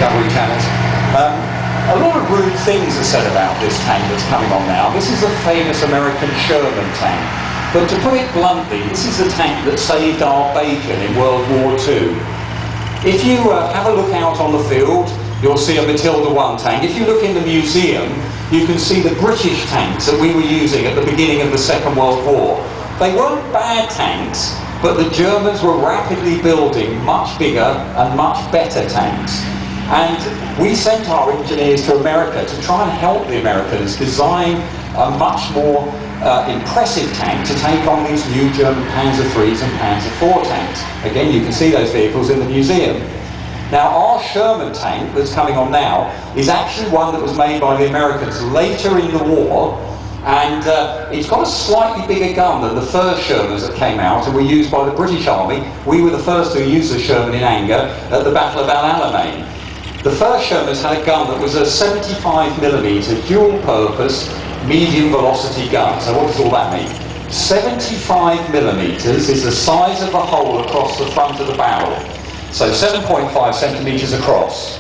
Discovery channels. A lot of rude things are said about this tank that's coming on now. This is the famous American Sherman tank. But to put it bluntly, this is the tank that saved our bacon in World War II. If you have a look out on the field, you'll see a Matilda I tank. If you look in the museum, you can see the British tanks that we were using at the beginning of the Second World War. They weren't bad tanks, but the Germans were rapidly building much bigger and much better tanks. And we sent our engineers to America to try and help the Americans design a much more impressive tank to take on these new German Panzer IIIs and Panzer IV tanks. Again, you can see those vehicles in the museum. Now, our Sherman tank that's coming on now is actually one that was made by the Americans later in the war, and it's got a slightly bigger gun than the first Shermans that came out and were used by the British Army. We were the first to use the Sherman in anger at the Battle of El Alamein. The first Shermans had a gun that was a 75mm dual-purpose medium velocity gun. So what does all that mean? 75mm is the size of the hole across the front of the barrel. So 7.5 centimetres across.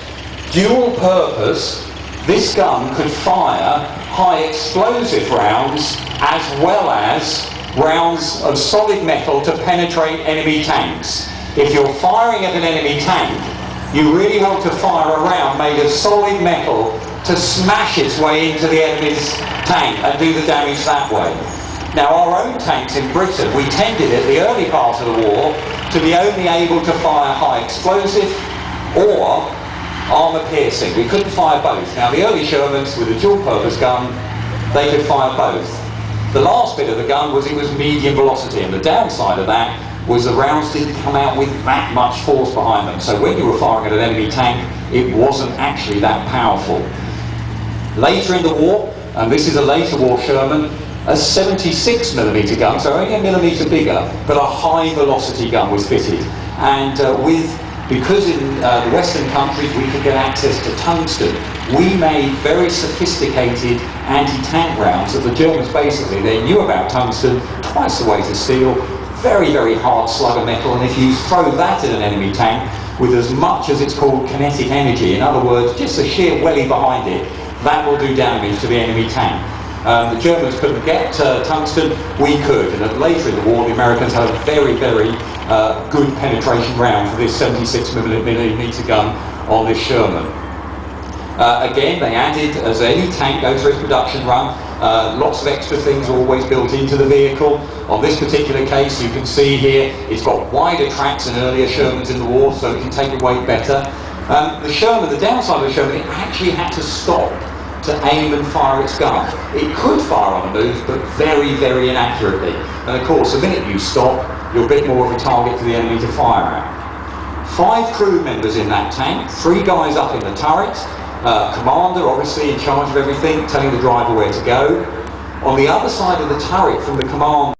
Dual purpose, this gun could fire high explosive rounds as well as rounds of solid metal to penetrate enemy tanks. If you're firing at an enemy tank, you really want to fire a round made of solid metal to smash its way into the enemy's tank and do the damage that way. Now, our own tanks in Britain, we tended at the early part of the war to be only able to fire high explosive or armour piercing. We couldn't fire both. Now, the early Shermans with a dual purpose gun, they could fire both. The last bit of the gun was it was medium velocity, and the downside of that was the rounds didn't come out with that much force behind them. So when you were firing at an enemy tank, it wasn't actually that powerful. Later in the war, and this is a later war Sherman, a 76mm gun, so only a millimetre bigger, but a high velocity gun was fitted. And because in the Western countries we could get access to tungsten, we made very sophisticated anti-tank rounds that the Germans basically, they knew about tungsten, twice the weight of steel, very, very hard slug of metal, and if you throw that at an enemy tank with as much as it's called kinetic energy, in other words, just a sheer welly behind it, that will do damage to the enemy tank. The Germans couldn't get tungsten, we could, and later in the war the Americans had a very, very good penetration round for this 76mm gun on this Sherman. Again, they added, as any tank goes through its production run, lots of extra things are always built into the vehicle. On this particular case, you can see here, it's got wider tracks than earlier Shermans in the war, so it can take the weight better. The Sherman, the downside of the Sherman, it actually had to stop to aim and fire its gun. It could fire on the move, but very, very inaccurately. And of course, the minute you stop, you're a bit more of a target for the enemy to fire at. 5 crew members in that tank, 3 guys up in the turret, commander obviously in charge of everything, telling the driver where to go. On the other side of the turret from the command